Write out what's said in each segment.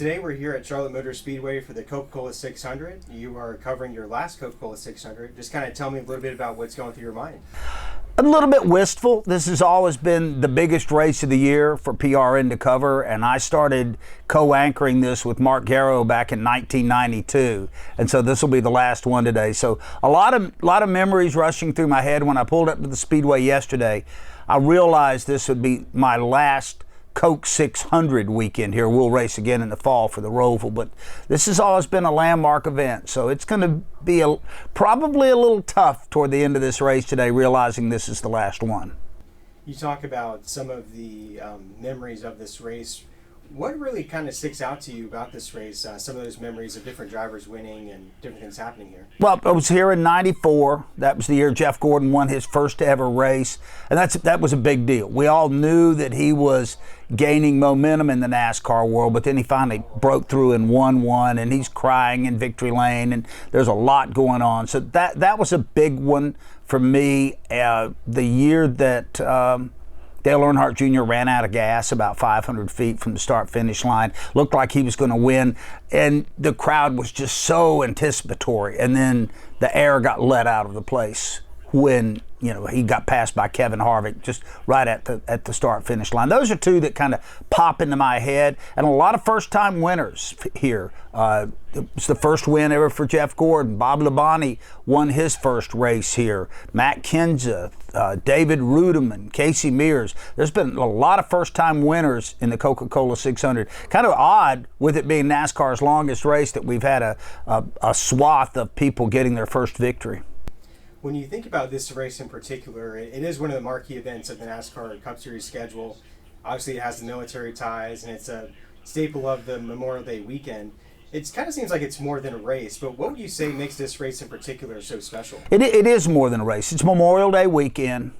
Today we're here at Charlotte Motor Speedway for the Coca-Cola 600. You are covering your last Coca-Cola 600. Just kind of tell me a little bit about what's going through your mind. A little bit wistful. This has always been the biggest race of the year for PRN to cover, and I started co-anchoring this with Mark Garrow back in 1992, and so this will be the last one today. So a lot of memories rushing through my head. When I pulled up to the Speedway yesterday, I realized this would be my last Coke 600 weekend here. We'll race again in the fall for the Roval, but this has always been a landmark event, so it's going to be probably a little tough toward the end of this race today, realizing this is the last one. You talk about some of the memories of this race. What really kind of sticks out to you about this race? Some of those memories of different drivers winning and different things happening here. Well, I was here in '94. That was the year Jeff Gordon won his first ever race, and that was a big deal. We all knew that he was gaining momentum in the NASCAR world, but then he finally broke through and won one, and he's crying in victory lane, and there's a lot going on. So that was a big one for me. The year that Dale Earnhardt Jr. ran out of gas about 500 feet from the start-finish line. Looked like he was going to win, and the crowd was just so anticipatory. And then the air got let out of the place when he got passed by Kevin Harvick just right at the start-finish line. Those are two that kind of pop into my head, and a lot of first-time winners here. It was the first win ever for Jeff Gordon. Bob Labonte won his first race here. Matt Kenseth, David Rudiman, Casey Mears. There's been a lot of first-time winners in the Coca-Cola 600. Kind of odd, with it being NASCAR's longest race, that we've had a swath of people getting their first victory. When you think about this race in particular, it is one of the marquee events of the NASCAR Cup Series schedule. Obviously, it has the military ties, and it's a staple of the Memorial Day weekend. It kind of seems like it's more than a race, but what would you say makes this race in particular so special? It is more than a race. It's Memorial Day weekend.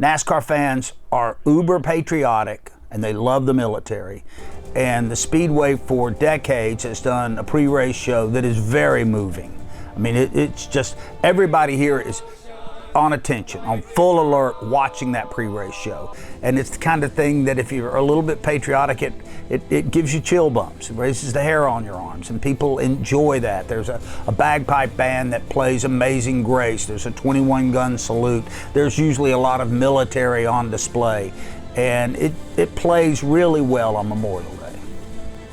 NASCAR fans are uber patriotic, and they love the military. And the Speedway for decades has done a pre-race show that is very moving. I mean, it's just everybody here is on attention, on full alert, watching that pre-race show. And it's the kind of thing that if you're a little bit patriotic, it gives you chill bumps. It raises the hair on your arms, and people enjoy that. There's a bagpipe band that plays Amazing Grace. There's a 21-gun salute. There's usually a lot of military on display. And it plays really well on Memorial Day.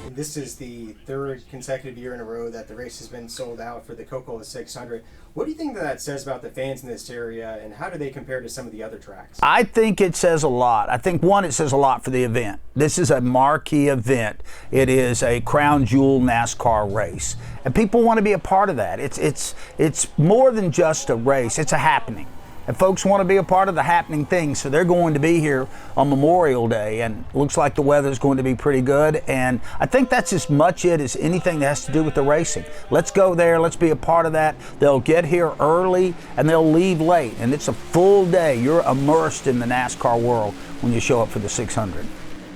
This is the third consecutive year in a row that the race has been sold out for the Coca-Cola 600. What do you think that says about the fans in this area, and how do they compare to some of the other tracks? I think it says a lot. I think, one, it says a lot for the event. This is a marquee event. It is a crown jewel NASCAR race, and people want to be a part of that. It's more than just a race. It's a happening. And folks want to be a part of the happening thing, so they're going to be here on Memorial Day, and it looks like the weather's going to be pretty good. And I think that's as much it as anything that has to do with the racing. Let's go there. Let's be a part of that. They'll get here early, and they'll leave late. And it's a full day. You're immersed in the NASCAR world when you show up for the 600.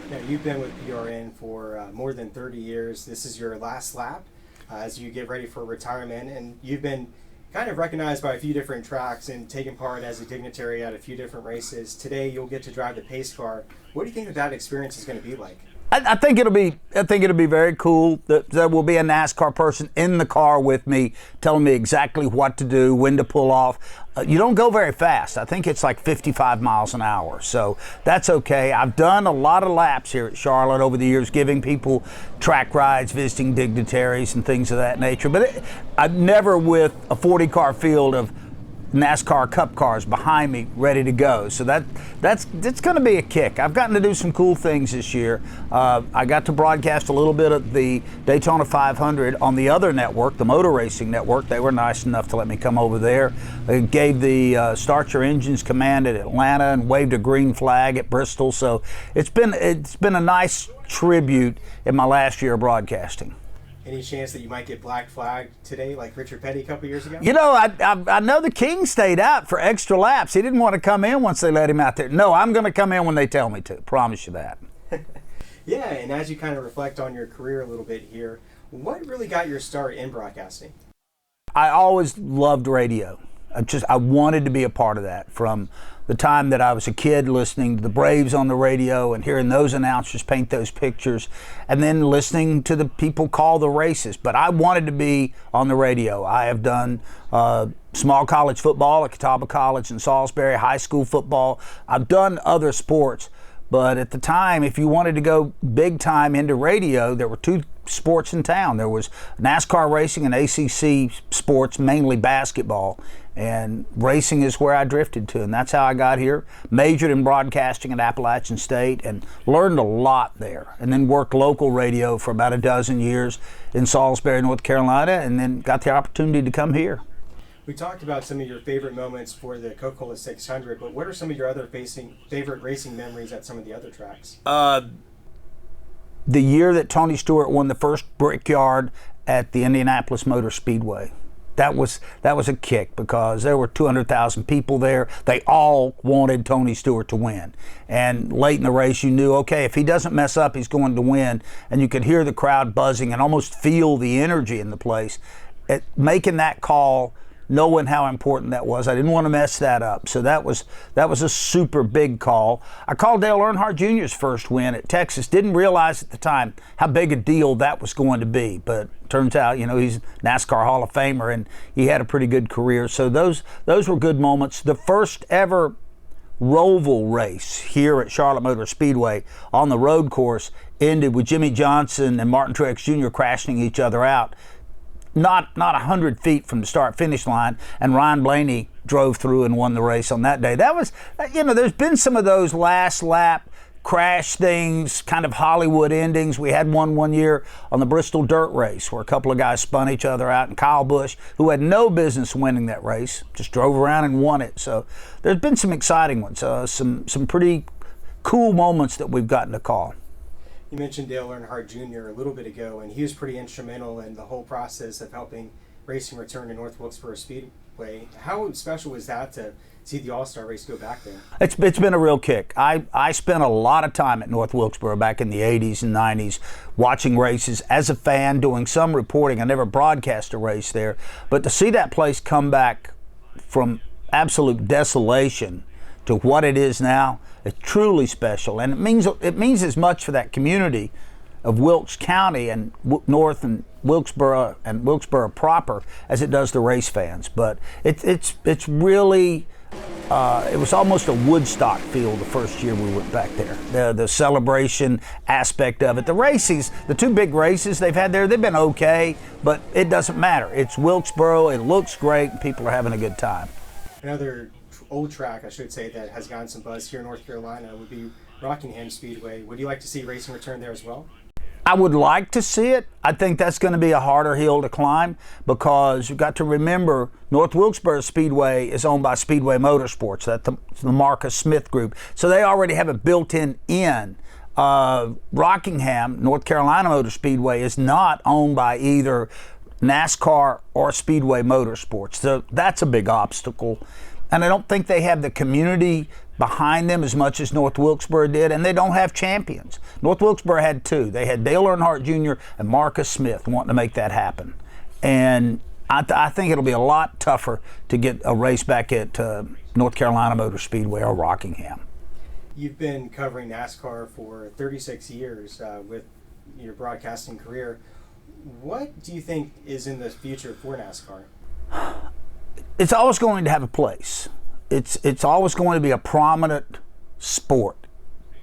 Now, you've been with PRN for more than 30 years. This is your last lap as you get ready for retirement, and you've been kind of recognized by a few different tracks and taken part as a dignitary at a few different races. Today, you'll get to drive the pace car. What do you think that experience is going to be like? I think it'll be very cool. There will be a NASCAR person in the car with me, telling me exactly what to do, when to pull off. You don't go very fast. I think it's like 55 miles an hour, so that's okay. I've done a lot of laps here at Charlotte over the years, giving people track rides, visiting dignitaries, and things of that nature. But I've never with a 40-car field of NASCAR Cup cars behind me ready to go. So that's going to be a kick. I've gotten to do some cool things this year. I got to broadcast a little bit of the Daytona 500 on the other network, the Motor Racing Network. They were nice enough to let me come over there. I gave the Start Your Engines command at Atlanta and waved a green flag at Bristol. So it's been a nice tribute in my last year of broadcasting. Any chance that you might get black flagged today, like Richard Petty a couple years ago? I know the King stayed out for extra laps. He didn't want to come in once they let him out there. No, I'm going to come in when they tell me to. Promise you that. Yeah, and as you kind of reflect on your career a little bit here, what really got your start in broadcasting? I always loved radio. I wanted to be a part of that from the time that I was a kid, listening to the Braves on the radio and hearing those announcers paint those pictures, and then listening to the people call the races. But I wanted to be on the radio. I have done small college football at Catawba College in Salisbury, high school football. I've done other sports. But at the time, if you wanted to go big time into radio, there were two sports in town. There was NASCAR racing and ACC sports, mainly basketball. And racing is where I drifted to, and that's how I got here. Majored in broadcasting at Appalachian State and learned a lot there. And then worked local radio for about a dozen years in Salisbury, North Carolina, and then got the opportunity to come here. We talked about some of your favorite moments for the Coca-Cola 600, but what are some of your other favorite racing memories at some of the other tracks? The year that Tony Stewart won the first Brickyard at the Indianapolis Motor Speedway. That was a kick because there were 200,000 people there. They all wanted Tony Stewart to win. And late in the race, you knew, okay, if he doesn't mess up, he's going to win. And you could hear the crowd buzzing and almost feel the energy in the place. Making that call, knowing how important that was. I didn't want to mess that up. So that was a super big call. I called Dale Earnhardt Jr.'s first win at Texas. Didn't realize at the time how big a deal that was going to be. But turns out, he's NASCAR Hall of Famer and he had a pretty good career. So those were good moments. The first ever Roval race here at Charlotte Motor Speedway on the road course ended with Jimmy Johnson and Martin Truex Jr. crashing each other out. Not 100 feet from the start-finish line, and Ryan Blaney drove through and won the race on that day. That was, there's been some of those last lap crash things, kind of Hollywood endings. We had one year on the Bristol Dirt Race where a couple of guys spun each other out, and Kyle Busch, who had no business winning that race, just drove around and won it. So there's been some exciting ones, some pretty cool moments that we've gotten to call. You mentioned Dale Earnhardt Jr. a little bit ago, and he was pretty instrumental in the whole process of helping racing return to North Wilkesboro Speedway. How special was that to see the All-Star race go back there? It's been a real kick. I spent a lot of time at North Wilkesboro back in the 80s and 90s watching races as a fan, doing some reporting. I never broadcast a race there. But to see that place come back from absolute desolation to what it is now, it's truly special, and it means as much for that community of Wilkes County and North and Wilkesboro proper as it does the race fans. But it's really it was almost a Woodstock feel the first year we went back there. The celebration aspect of it, the races, the two big races they've had there, they've been okay, but it doesn't matter. It's Wilkesboro. It looks great, and people are having a good time. Another old track, I should say, that has gotten some buzz here in North Carolina would be Rockingham Speedway. Would you like to see racing return there as well? I would like to see it. I think that's going to be a harder hill to climb because you've got to remember North Wilkesboro Speedway is owned by Speedway Motorsports. That's the Marcus Smith Group. So they already have it built in. Rockingham, North Carolina Motor Speedway is not owned by either NASCAR or Speedway Motorsports. So that's a big obstacle. And I don't think they have the community behind them as much as North Wilkesboro did, and they don't have champions. North Wilkesboro had two. They had Dale Earnhardt Jr. and Marcus Smith wanting to make that happen. And I think it'll be a lot tougher to get a race back at North Carolina Motor Speedway or Rockingham. You've been covering NASCAR for 36 years with your broadcasting career. What do you think is in the future for NASCAR? It's always going to have a place. It's always going to be a prominent sport.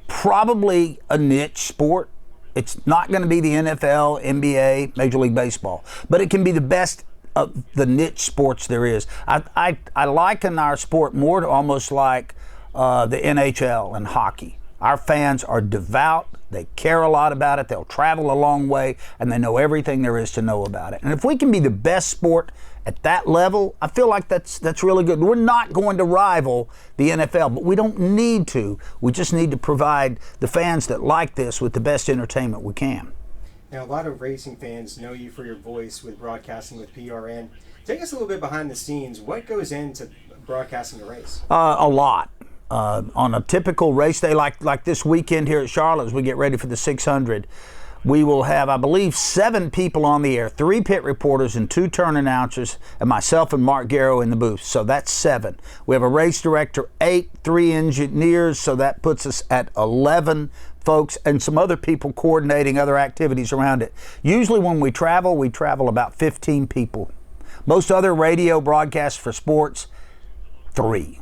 Probably a niche sport. It's not going to be the NFL, NBA, Major League Baseball, but it can be the best of the niche sports there is. I liken our sport more to almost like the NHL and hockey. Our fans are devout. They care a lot about it. They'll travel a long way, and they know everything there is to know about it. And if we can be the best sport at that level, I feel like that's really good. We're not going to rival the NFL, but we don't need to. We just need to provide the fans that like this with the best entertainment we can. Now, a lot of racing fans know you for your voice with broadcasting with PRN. Take us a little bit behind the scenes. What goes into broadcasting a race? A lot. On a typical race day like this weekend here at Charlotte as we get ready for the 600, We will have, I believe, 7 people on the air, 3 pit reporters and 2 turn announcers, and myself and Mark Garrow in the booth. So that's 7. We have a race director, 8, 3 engineers, so that puts us at 11 folks, and some other people coordinating other activities around it. Usually when we travel about 15 people. Most other radio broadcasts for sports, 3.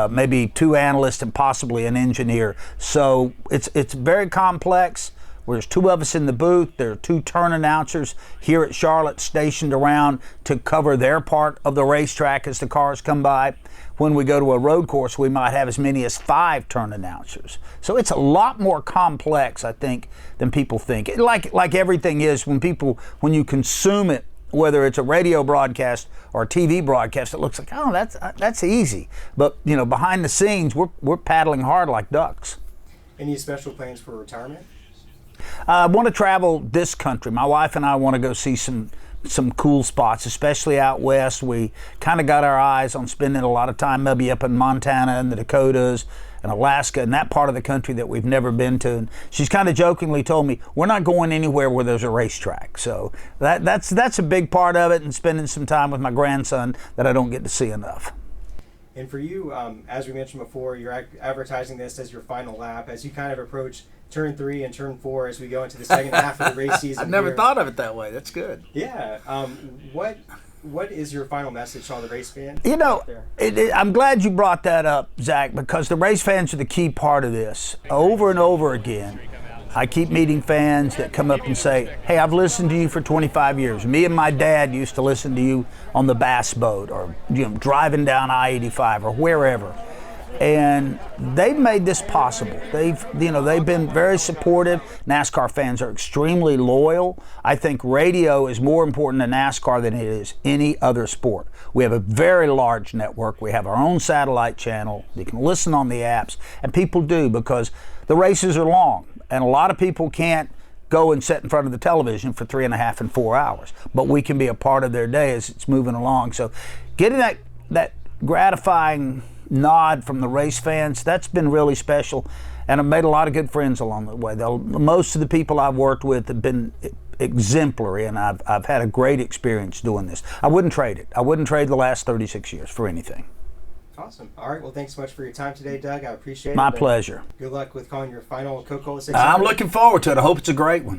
Maybe 2 analysts and possibly an engineer. So it's very complex. There's 2 of us in the booth. There are 2 turn announcers here at Charlotte stationed around to cover their part of the racetrack as the cars come by. When we go to a road course, we might have as many as 5 turn announcers. So it's a lot more complex, I think, than people think. Like everything is, when you consume it, whether it's a radio broadcast or a TV broadcast, it looks like, oh, that's easy. But behind the scenes, we're paddling hard like ducks. Any special plans for retirement? I want to travel this country. My wife and I want to go see some cool spots, especially out west. We kind of got our eyes on spending a lot of time maybe up in Montana and the Dakotas and Alaska and that part of the country that we've never been to. And she's kind of jokingly told me, we're not going anywhere where there's a racetrack. So that's a big part of it, and spending some time with my grandson that I don't get to see enough. And for you, as we mentioned before, you're advertising this as your final lap. As you kind of approach turn 3 and turn 4 as we go into the second half of the race season. I've never thought of it that way. That's good. Yeah. What is your final message to all the race fans? I'm glad you brought that up, Zach, because the race fans are the key part of this. Over and over again, I keep meeting fans that come up and say, hey, I've listened to you for 25 years. Me and my dad used to listen to you on the bass boat or driving down I-85 or wherever. And they've made this possible. They've been very supportive. NASCAR fans are extremely loyal. I think radio is more important to NASCAR than it is any other sport. We have a very large network. We have our own satellite channel. You can listen on the apps, and people do, because the races are long, and a lot of people can't go and sit in front of the television for 3.5 and 4 hours. But we can be a part of their day as it's moving along. So getting that gratifying nod from the race fans, that's been really special, and I've made a lot of good friends along the way. Most of the people I've worked with have been exemplary, and I've had a great experience doing this. I wouldn't trade it. I wouldn't trade the last 36 years for anything. Awesome. All right. Well, thanks so much for your time today, Doug. I appreciate it. My pleasure. Good luck with calling your final Coca-Cola 600. I'm looking forward to it. I hope it's a great one.